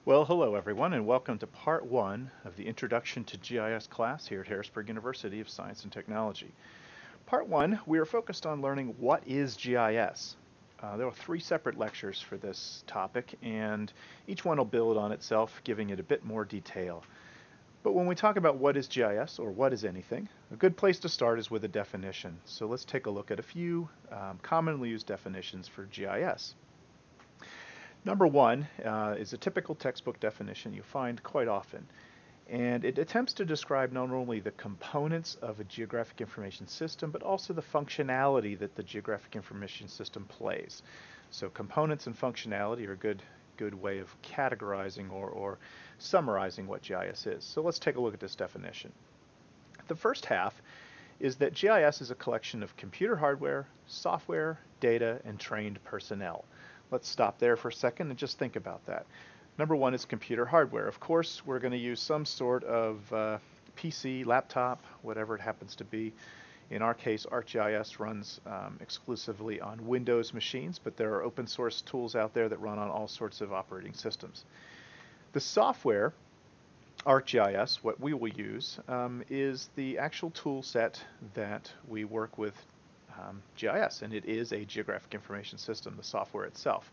Well, hello everyone, and welcome to part one of the Introduction to GIS class here at Harrisburg University of Science and Technology. Part one, we are focused on learning what is GIS. There are three separate lectures for this topic, and each one will build on itself, giving it a bit more detail. But when we talk about what is GIS, or what is anything, a good place to start is with a definition. So let's take a look at a few commonly used definitions for GIS. Number one is a typical textbook definition you find quite often, and it attempts to describe not only the components of a geographic information system, but also the functionality that the geographic information system plays. So components and functionality are a good way of categorizing or summarizing what GIS is. So let's take a look at this definition. The first half is that GIS is a collection of computer hardware, software, data, and trained personnel. Let's stop there for a second and just think about that. Number one is computer hardware. Of course, we're going to use some sort of PC, laptop, whatever it happens to be. In our case, ArcGIS runs exclusively on Windows machines, but there are open source tools out there that run on all sorts of operating systems. The software ArcGIS, what we will use, is the actual tool set that we work with GIS, and it is a geographic information system, the software itself.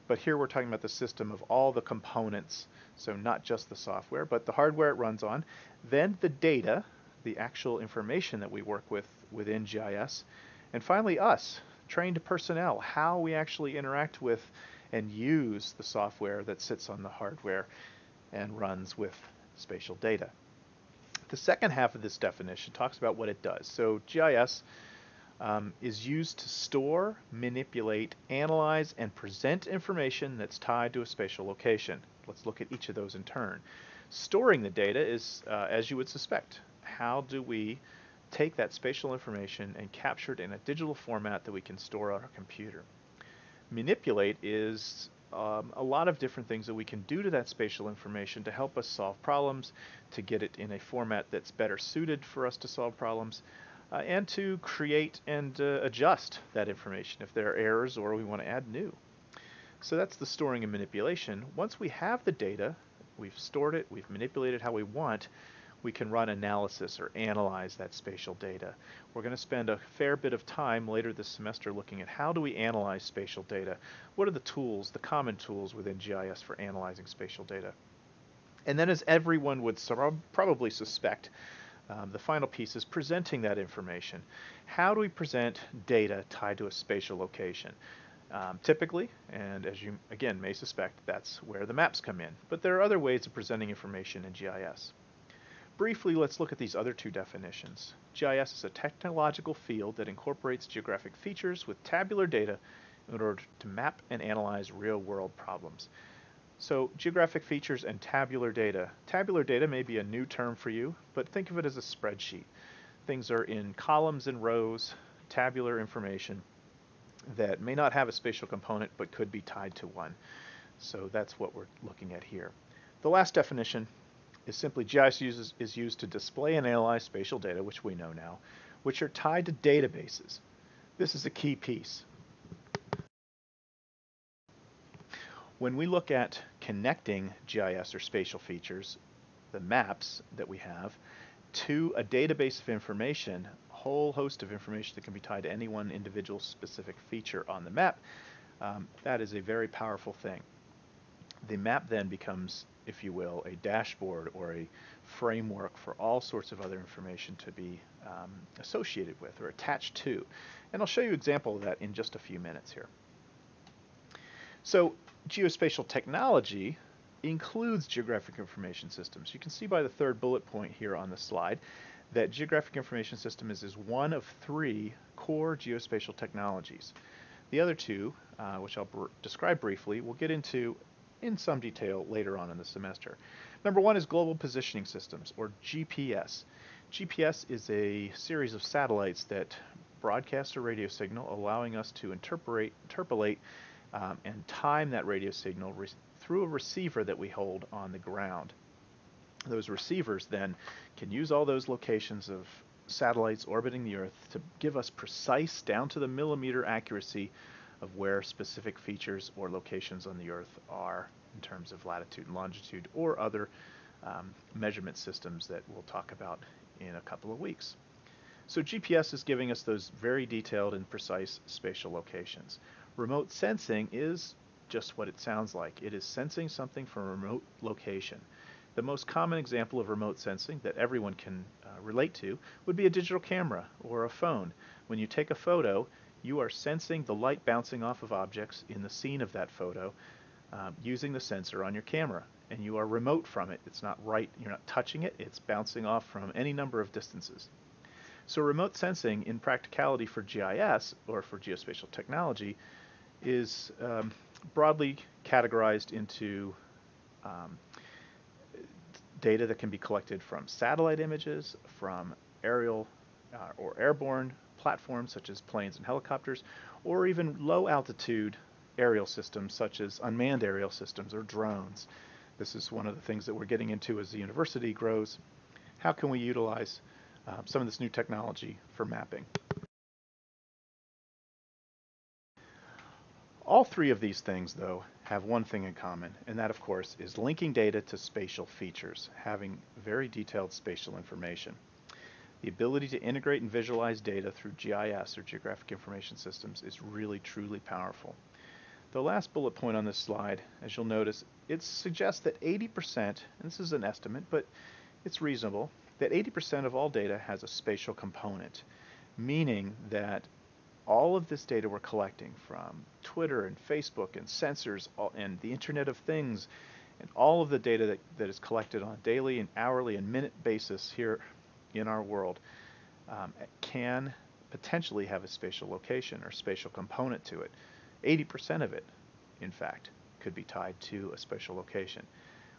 But here we're talking about the system of all the components, so not just the software, but the hardware it runs on, then the data, the actual information that we work with within GIS, and finally us, trained personnel, how we actually interact with and use the software that sits on the hardware and runs with spatial data. The second half of this definition talks about what it does. So GIS is used to store, manipulate, analyze, and present information that's tied to a spatial location. Let's look at each of those in turn. Storing the data is, as you would suspect, how do we take that spatial information and capture it in a digital format that we can store on our computer? Manipulate is a lot of different things that we can do to that spatial information to help us solve problems, to get it in a format that's better suited for us to solve problems, and to create and adjust that information if there are errors or we want to add new. So that's the storing and manipulation. Once we have the data, we've stored it, we've manipulated how we want, we can run analysis or analyze that spatial data. We're going to spend a fair bit of time later this semester looking at how do we analyze spatial data. What are the tools, the common tools within GIS for analyzing spatial data? And then, as everyone would probably suspect, the final piece is presenting that information. How do we present data tied to a spatial location? Typically, and as you again may suspect, that's where the maps come in. But there are other ways of presenting information in GIS. Briefly, let's look at these other two definitions. GIS is a technological field that incorporates geographic features with tabular data in order to map and analyze real-world problems. So geographic features and tabular data. Tabular data may be a new term for you, but think of it as a spreadsheet. Things are in columns and rows, tabular information that may not have a spatial component but could be tied to one. So that's what we're looking at here. The last definition is simply GIS is used to display and analyze spatial data, which we know now, which are tied to databases. This is a key piece. When we look at connecting GIS or spatial features, the maps that we have, to a database of information, a whole host of information that can be tied to any one individual specific feature on the map, that is a very powerful thing. The map then becomes, if you will, a dashboard or a framework for all sorts of other information to be associated with or attached to. And I'll show you an example of that in just a few minutes here. So geospatial technology includes geographic information systems. You can see by the third bullet point here on the slide that geographic information system is one of three core geospatial technologies. The other two, which I'll describe briefly, we'll get into in some detail later on in the semester. Number one is global positioning systems, or GPS. GPS is a series of satellites that broadcast a radio signal, allowing us to interpolate and time that radio signal through a receiver that we hold on the ground. Those receivers then can use all those locations of satellites orbiting the Earth to give us precise, down to the millimeter accuracy of where specific features or locations on the Earth are in terms of latitude and longitude or other measurement systems that we'll talk about in a couple of weeks. So GPS is giving us those very detailed and precise spatial locations. Remote sensing is just what it sounds like. It is sensing something from a remote location. The most common example of remote sensing that everyone can relate to would be a digital camera or a phone. When you take a photo, you are sensing the light bouncing off of objects in the scene of that photo using the sensor on your camera, and you are remote from it. It's not right, you're not touching it, it's bouncing off from any number of distances. So remote sensing in practicality for GIS, or for geospatial technology, is broadly categorized into data that can be collected from satellite images, from aerial or airborne platforms such as planes and helicopters, or even low altitude aerial systems such as unmanned aerial systems or drones. This is one of the things that we're getting into as the university grows. How can we utilize some of this new technology for mapping? All three of these things, though, have one thing in common, and that, of course, is linking data to spatial features, having very detailed spatial information. The ability to integrate and visualize data through GIS, or Geographic Information Systems, is really, truly powerful. The last bullet point on this slide, as you'll notice, it suggests that 80%, and this is an estimate, but it's reasonable, that 80% of all data has a spatial component, meaning that all of this data we're collecting from Twitter and Facebook and sensors and the Internet of Things and all of the data that is collected on a daily and hourly and minute basis here in our world can potentially have a spatial location or spatial component to it. 80% of it, in fact, could be tied to a spatial location.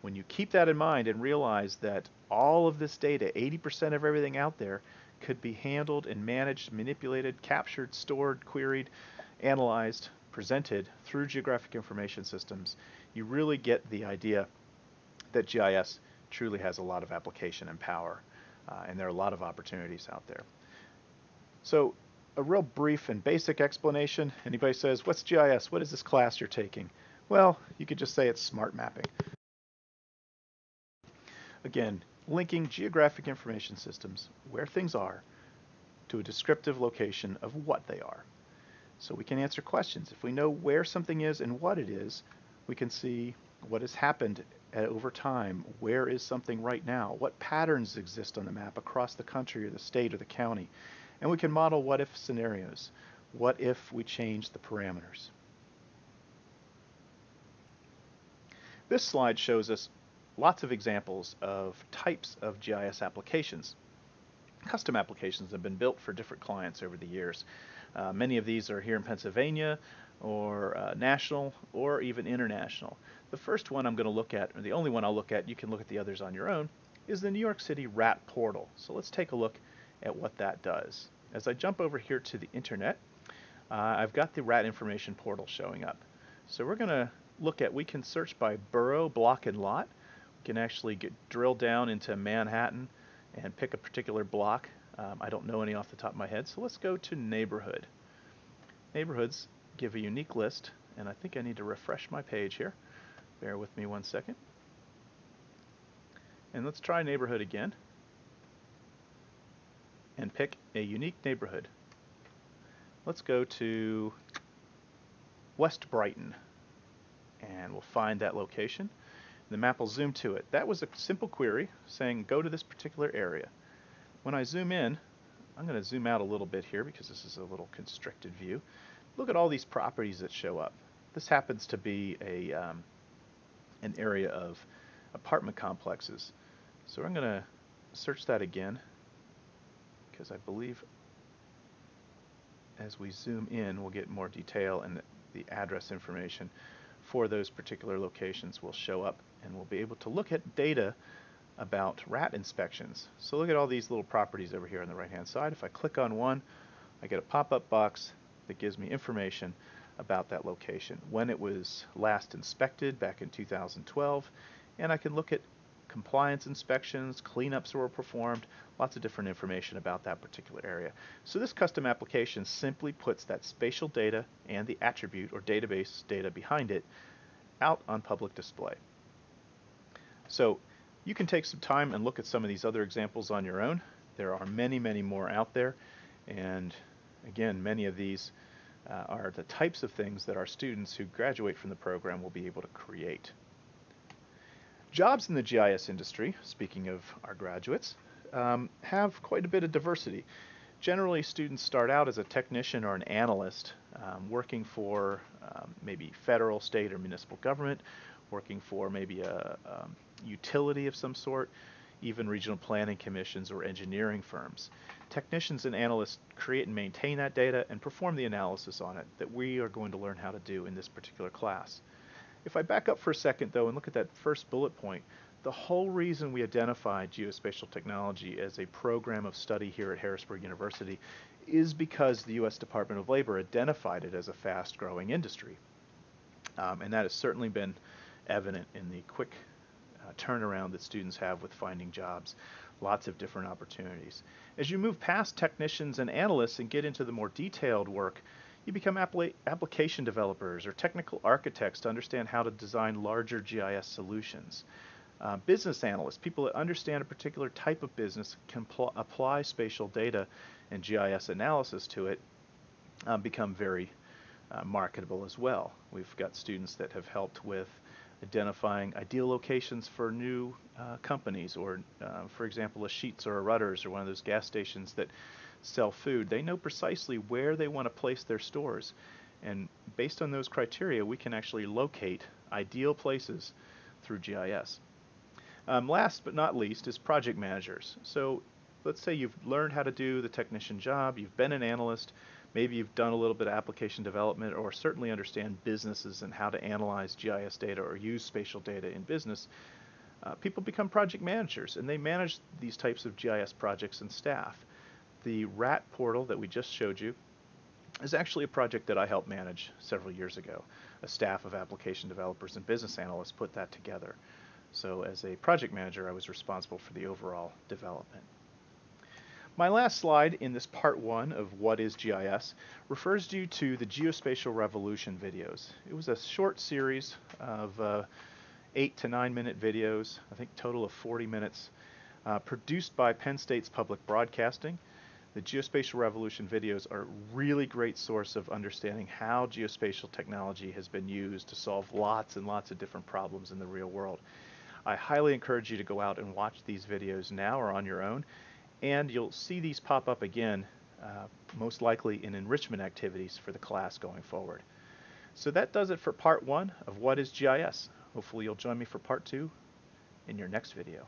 When you keep that in mind and realize that all of this data, 80% of everything out there, could be handled and managed, manipulated, captured, stored, queried, analyzed, presented through geographic information systems, you really get the idea that GIS truly has a lot of application and power, and there are a lot of opportunities out there. So a real brief and basic explanation. Anybody says, what's GIS? What is this class you're taking? Well, you could just say it's smart mapping. Again, linking geographic information systems, where things are, to a descriptive location of what they are. So we can answer questions. If we know where something is and what it is, we can see what has happened over time. Where is something right now? What patterns exist on the map across the country or the state or the county? And we can model what-if scenarios. What if we change the parameters? This slide shows us lots of examples of types of GIS applications. Custom applications have been built for different clients over the years. Many of these are here in Pennsylvania, or national, or even international. The first one I'm going to look at, or the only one I'll look at, you can look at the others on your own, is the New York City RAT portal. So let's take a look at what that does. As I jump over here to the internet, I've got the RAT information portal showing up. So we're going to look at, we can search by borough, block, and lot. We can actually drill down into Manhattan and pick a particular block. I don't know any off the top of my head, so let's go to neighborhood. Neighborhoods give a unique list, and I think I need to refresh my page here. Bear with me one second. And let's try neighborhood again and pick a unique neighborhood. Let's go to West Brighton, and we'll find that location. The map will zoom to it. That was a simple query saying go to this particular area. When I zoom in, I'm going to zoom out a little bit here because this is a little constricted view. Look at all these properties that show up. This happens to be an area of apartment complexes. So I'm going to search that again because I believe as we zoom in we'll get more detail, and the address information for those particular locations will show up, and we'll be able to look at data about RAT inspections. So look at all these little properties over here on the right hand side. If I click on one, I get a pop-up box that gives me information about that location, when it was last inspected back in 2012, and I can look at compliance inspections, cleanups were performed, lots of different information about that particular area. So this custom application simply puts that spatial data and the attribute or database data behind it out on public display. So you can take some time and look at some of these other examples on your own. There are many, many more out there, and again, many of these are the types of things that our students who graduate from the program will be able to create. Jobs in the GIS industry, speaking of our graduates, have quite a bit of diversity. Generally, students start out as a technician or an analyst, working for maybe federal, state, or municipal government, working for maybe a utility of some sort, even regional planning commissions or engineering firms. Technicians and analysts create and maintain that data and perform the analysis on it that we are going to learn how to do in this particular class. If I back up for a second, though, and look at that first bullet point, the whole reason we identified geospatial technology as a program of study here at Harrisburg University is because the U.S. Department of Labor identified it as a fast-growing industry. And that has certainly been evident in the quick turnaround that students have with finding jobs. Lots of different opportunities. As you move past technicians and analysts and get into the more detailed work, you become application developers or technical architects to understand how to design larger GIS solutions. Business analysts, people that understand a particular type of business, can apply spatial data and GIS analysis to it, become very marketable as well. We've got students that have helped with identifying ideal locations for new companies, or for example, a Sheetz or a Rutter's or one of those gas stations that sell food. They know precisely where they want to place their stores, and based on those criteria, we can actually locate ideal places through GIS. Last but not least is project managers. So let's say you've learned how to do the technician job, you've been an analyst, maybe you've done a little bit of application development, or certainly understand businesses and how to analyze GIS data or use spatial data in business. People become project managers, and they manage these types of GIS projects and staff. The RAT portal that we just showed you is actually a project that I helped manage several years ago. A staff of application developers and business analysts put that together. So as a project manager, I was responsible for the overall development. My last slide in this part one of What is GIS refers you to the Geospatial Revolution videos. It was a short series of 8 to 9 minute videos, I think total of 40 minutes, produced by Penn State's Public Broadcasting. The Geospatial Revolution videos are a really great source of understanding how geospatial technology has been used to solve lots and lots of different problems in the real world. I highly encourage you to go out and watch these videos now or on your own, and you'll see these pop up again, most likely in enrichment activities for the class going forward. So that does it for part one of What is GIS. Hopefully you'll join me for part two in your next video.